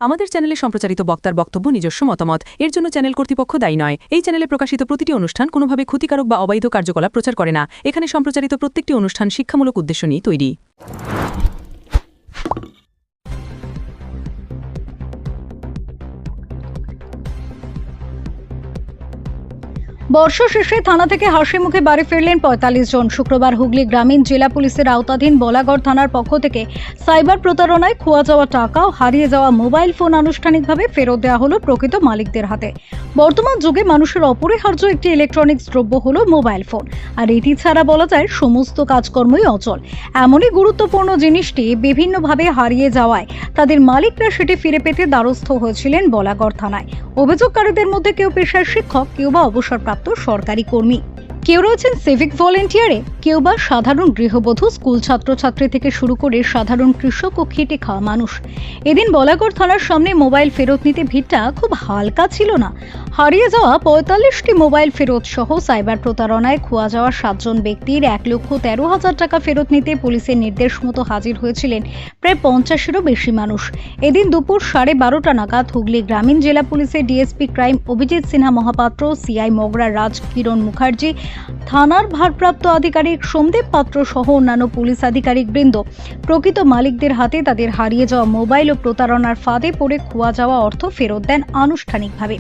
আমাদের চ্যানেলে সম্প্রচারিত বক্তার বক্তব্য নিজস্ব মতামত, এর জন্য চ্যানেল কর্তৃপক্ষ দায়ী নয়। এই চ্যানেলে প্রকাশিত প্রতিটি অনুষ্ঠান কোনোভাবে ক্ষতিকারক বা অবৈধ কার্যকলাপ প্রচার করে না। এখানে সম্প্রচারিত প্রত্যেকটি অনুষ্ঠান শিক্ষামূলক উদ্দেশ্য নিয়ে তৈরি। বর্ষা শেষে থানা থেকে হাসি মুখে বাড়ি ফিরলেন ৪৫ জন। শুক্রবার হুগলি গ্রামীণ জেলা পুলিশের আওতাধীন বলাগড় থানার পক্ষ থেকে সাইবার প্রতারণায় খোয়া যাওয়া টাকা ও হারিয়ে যাওয়া মোবাইল ফোন আনুষ্ঠানিকভাবে ফেরত দেওয়া হলো প্রকৃত মালিকদের হাতে। বর্তমান যুগে মানুষের অপরিহার্য একটি ইলেকট্রনিক্স দ্রব্য হলো মোবাইল ফোন, আর এটি ছাড়া বলা যায় সমস্ত কাজকর্মই অচল। এমনই গুরুত্বপূর্ণ জিনিসটি বিভিন্নভাবে হারিয়ে যাওয়ায় তাদের মালিকরা সেটি ফিরে পেতে দ্বারস্থ হয়েছিলেন বলাগড় থানায়। অভিযোগকারীদের মধ্যে কেউ পেশায় শিক্ষক, কেউ বা অবসরপ্রাপ্ত সরকারি কর্মী, কেউ রয়েছেন সিভিক ভলেন্টিয়ারে, কেউ বা সাধারণ গৃহবধূ, স্কুল ছাত্রছাত্রী থেকে শুরু করে সাধারণ কৃষক ও খেটে খাওয়া মানুষ। এদিন বলাগড় থানার সামনে মোবাইল ফেরত নিতে ভিড়টা খুব হালকা ছিল না। হারিয়ে যাওয়া ৪৫টি মোবাইল ফেরত সহ সাইবার প্রতারণায় খোয়া যাওয়া ৭ জন ব্যক্তির ১,১৩,০০০ টাকা ফেরত নিতে পুলিশের নির্দেশ মতো হাজির হয়েছিলেন প্রায় ৫০-এরও বেশি মানুষ। এদিন দুপুর ১২:৩০ নাগাদ হুগলি গ্রামীণ জেলা পুলিশের DSP crime Abhijit Sinha Mahapatra, CI Magra Raj Kiran Mukherjee, থানার ভারপ্রাপ্ত আধিকারিক সোমদেব পাত্র সহ অন্যান্য পুলিশ আধিকারিক বৃন্দ প্রকৃত মালিকদের হাতে তাদের হারিয়ে যাওয়া মোবাইল ও প্রতারণার ফাঁদে পড়ে খোয়া যাওয়া অর্থ ফেরত দেন আনুষ্ঠানিকভাবে।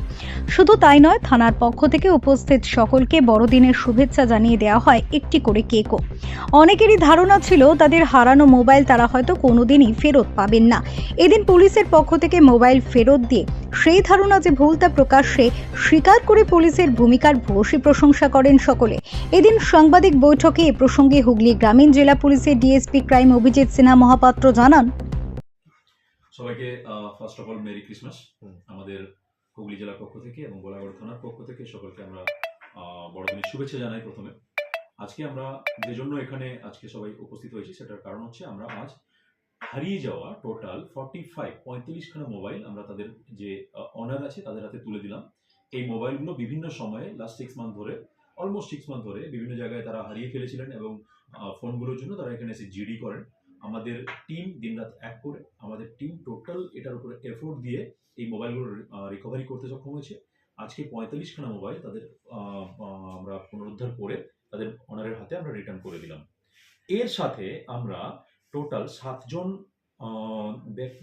শুধু তাই নয়, থানার পক্ষ থেকে উপস্থিত সকলকে বড়দিনের শুভেচ্ছা জানিয়ে দেওয়া হয় একটি করে কেকও। অনেকেরই ধারণা ছিল তাদের হারানো মোবাইল তারা হয়তো কোনোদিনই ফেরত পাবেন না। এদিন পুলিশের পক্ষ থেকে মোবাইল ফেরত দিয়ে সেই ধারণা যে ভুল তা প্রকাশ্যে স্বীকার করে পুলিশের ভূমিকার ভূয়সী প্রশংসা করেন সকলে। এদিন সাংবাদিক বৈঠকে এ প্রসঙ্গে হুগলি গ্রামীণ জেলা পুলিশের ডিএসপি ক্রাইম অভিজিৎ সিনহা মহাপাত্র জানান, সবাইকে first of all merry Christmas. আমাদের হুগলি জেলার পক্ষ থেকে এবং বলাগড় থানার পক্ষ থেকে সকলকে আমরা বড়দিনের শুভেচ্ছা জানাই। প্রথমে আজকে আমরা যে জন্য এখানে আজকে সবাই উপস্থিত হয়েছি সেটার কারণ হচ্ছে আমরা আজ হারিয়ে যাওয়া টোটাল 45খানা মোবাইল আমরা তাদের যে অনার আছে তাদের হাতে তুলে দিলাম। এই মোবাইলগুলো বিভিন্ন সময়ে লাস্ট 6 মান্থ ধরে, অলমোস্ট 6 মান্থ ধরে বিভিন্ন জায়গায় তারা হারিয়ে ফেলেছিলেন এবং ফোনগুলোর জন্য তারা এখানে এসে জিডি করেন। আমাদের টিম দিনরাত এক করে আমাদের টিম টোটাল এটার উপরে এফোর্ট দিয়ে এই মোবাইলগুলো রিকভারি করতে সক্ষম হয়েছে। আজকে 45খানা মোবাইল তাদের আমরা পুনরুদ্ধার করে তাদের অনারের হাতে আমরা রিটার্ন করে দিলাম। এর সাথে আমরা টোটাল 7 জন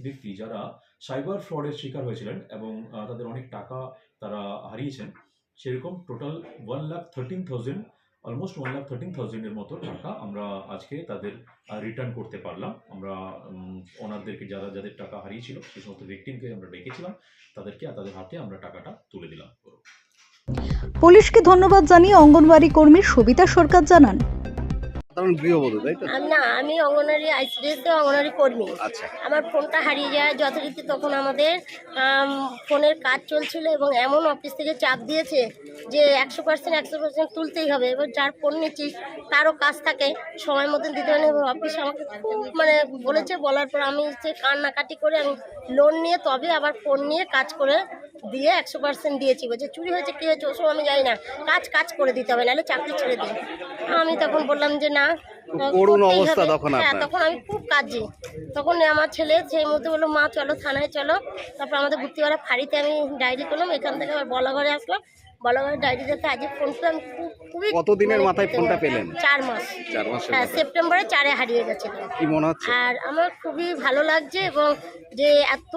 ব্যক্তি যারা সাইবার ফ্রডের শিকার হয়েছিলেন এবং তাদের অনেক টাকা তারা হারিয়েছেন, সেরকম টোটাল 1,13,000 অলমোস্ট 1,13,000 এর মতো টাকা আমরা আজকে তাদের রিটার্ন করতে পারলাম। আমরা ওনারদেরকে যাদের টাকা হারিয়েছিল সেই সমস্ত ভিকটিমকে আমরা ডেকেছিলাম, তাদেরকে তাদের হাতে আমরা টাকাটা তুলে দিলাম। পুলিশকে ধন্যবাদ জানিয়ে অঙ্গনওয়াড়ি কর্মী সবিতা সরকার জানান, গৃহবধূ তাই তো? না, আমি অঙ্গনারী আইসিডিএসতে অঙ্গনারী কর্মী। আচ্ছা, আমার ফোনটা হারিয়ে যায় যথারীতি। তখন আমাদের ফোনের কাজ চলছিল এবং এমন অফিস থেকে চাপ দিয়েছে যে 100% তুলতেই হবে। এবার যার ফোন নিচ্ছি তারও কাজ থাকে, সময় মতন দিতে হবে। এবং অফিস আমাকে খুব বলেছে, বলার পর আমি সে কান্নাকাটি করে আমি লোন নিয়ে তবে আবার ফোন নিয়ে কাজ করে দিয়ে 100% দিয়েছি। বলছে চুরি হয়েছে, কী হয়েছে ওসব আমি জানি না, কাজ করে দিতে হবে, নাহলে চাকরি ছেড়ে দিই। আমি তখন বললাম যে না, করুণ অবস্থা তখন হ্যাঁ, আপনার। তখন আমি খুব কাজে। তখন আমার ছেলে সেই মধ্যে বললো মা চলো থানায় চলো। তারপর আমাদের ভর্তিওয়ালা ফাঁড়িতে আমি ডায়েরি করলাম, এখান থেকে আবার বলাঘরে আসলাম। বলাঘরে ডায়েরি দিতে আজকে ফোনটা আমি খুবই কতদিনের মাথায় ফোনটা পেলেন? 4 মাস। 4 মাস। হ্যাঁ, সেপ্টেম্বরে 4-এ হারিয়ে গেছে। কি মনে হচ্ছে? আর আমার খুবই ভালো লাগছে এবং যে এত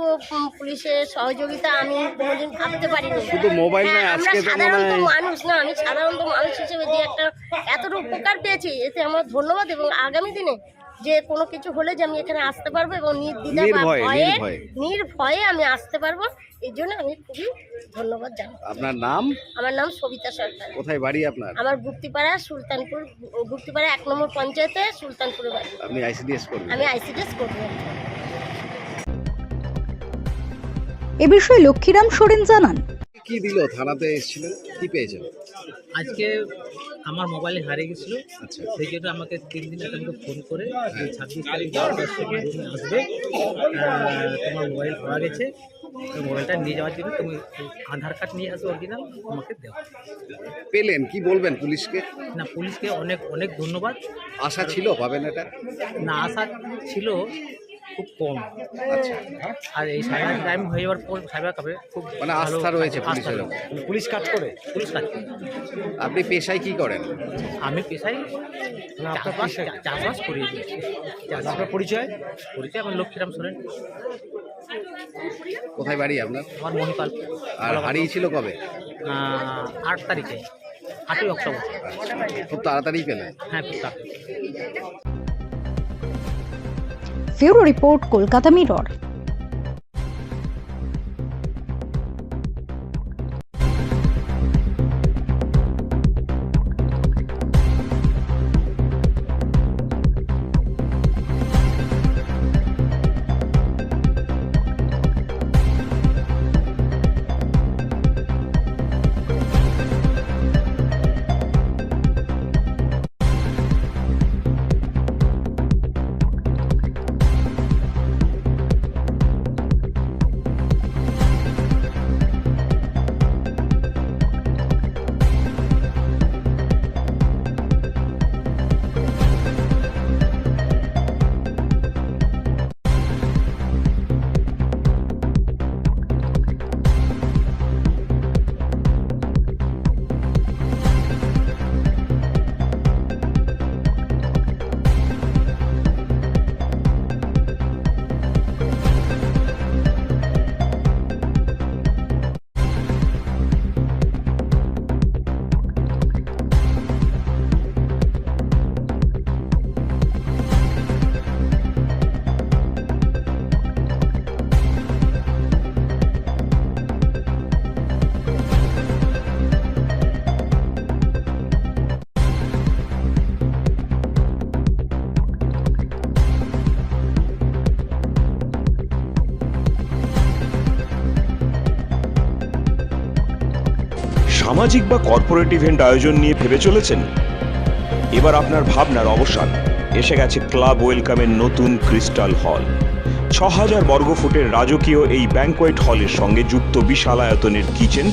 পুলিশের সহযোগিতা আমি কোনোদিন ভাবতে পারিনি। শুধু মোবাইল নয়, আমরা আজকে তো মনে সাধারণত হয় মানুষ না, আমি সাধারণত মানুষ হিসেবে যে একটা এতটা উপকার পেয়েছি, এতে আমার ধন্যবাদ। এবং আগামী দিনে যে কোনো কিছু হলে যে আমি এখানে আসতে পারবো এবং নির্ভয়ে আমি আসতে পারবো, এই জন্য আমি খুবই ধন্যবাদ জানাই। আপনার নাম? আমার নাম সবিতা সরকার। কোথায় বাড়ি আপনার? আমার গুপ্তিপাড়া সুলতানপুর, গুপ্তিপাড়া 1 নম্বর পঞ্চায়েতে সুলতানপুরে বাড়ি। আপনি আইসিডিএস করবেন? আমি আইসিডিএস করবো। এ বিষয়ে লক্ষ্মীরাম সোরেন জানান, কি দিল? থানাতে এসেছিলেন, কি পেয়েছেন? আজকে আমার মোবাইলে হারিয়ে গেছিলো। আচ্ছা, সেই জন্য আমাকে 3 দিন আগে আমাকে ফোন করে 26 তারিখ 10টার সময় তুমি আসবে, তোমার মোবাইল পাওয়া গেছে, ওই মোবাইলটা নিয়ে যাওয়ার জন্য তুমি আধার কার্ড নিয়ে আসো, অরিজিনাল তোমাকে দেওয়া। পেলেন? কি বলবেন পুলিশকে? না, পুলিশকে অনেক অনেক ধন্যবাদ। আশা ছিল পাবেন এটা? না, আশা ছিল, খুব কম। আচ্ছা আর এই সাইবার ক্রাইম হয়ে যাওয়ার পর সাইবার ক্রাইমে খুব মানে ভালো আস্থা রয়েছে আস্থা পুলিশের রয়েছে। ওপর। পুলিশ কাজ করে? পুলিশ কাজ করে। আপনি পেশায় কি করেন? আমি পেশায় চাষবাস করি। আপনার পরিচয়? পরিচয় আমার লক্ষ্মীরাম সোরেন, কোথায় বাড়ি আপনার? আমার মহিপাল। আর হারিয়েছিল কবে? 8 তারিখে, 8ই অক্টোবর। খুব তাড়াতাড়ি পেলেন? হ্যাঁ, খুব তাড়াতাড়ি। Bureau report, Kolkata mirror. সামাজিক বা কর্পোরেট ইভেন্ট আয়োজন নিয়ে ভেবে চলেছেন? এবার আপনার ভাবনার অবসান। এসে গেছে ক্লাব ওয়েলকামের নতুন ক্রিস্টাল হল। 6000 বর্গফুটের রাজকীয় এই ব্যাংকোয়েট হলের সঙ্গে যুক্ত বিশাল আয়তনের কিচেন,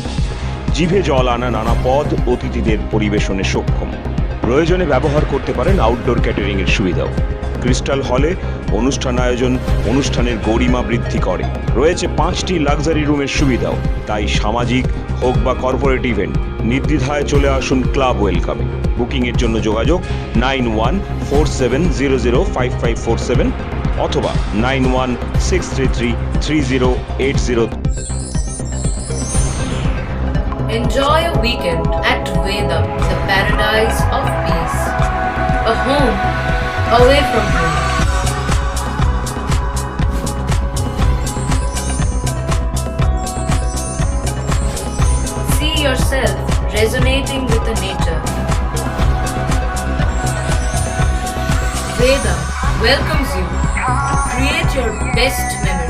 জিভে জল আনা নানা পদ অতিথিদের পরিবেশনে সক্ষম। প্রয়োজনে ব্যবহার করতে পারেন আউটডোর ক্যাটারিং এর সুবিধাও। ক্রিস্টাল হলে অনুষ্ঠান আয়োজন অনুষ্ঠানের গরিমা বৃদ্ধি করে। রয়েছে 5টি লাক্সারি রুমের সুবিধাও। তাই সামাজিক হোক বা কর্পোরেট ইভেন্ট, নির্দ্বিধায় চলে আসুন ক্লাব ওয়েলকামে। বুকিংয়ের জন্য যোগাযোগ 9147005547 অথবা 9163333080। Enjoy a weekend at Vedam, the paradise of peace. A home away from home. See yourself resonating with the nature. Vedam welcomes you. Create your best memories.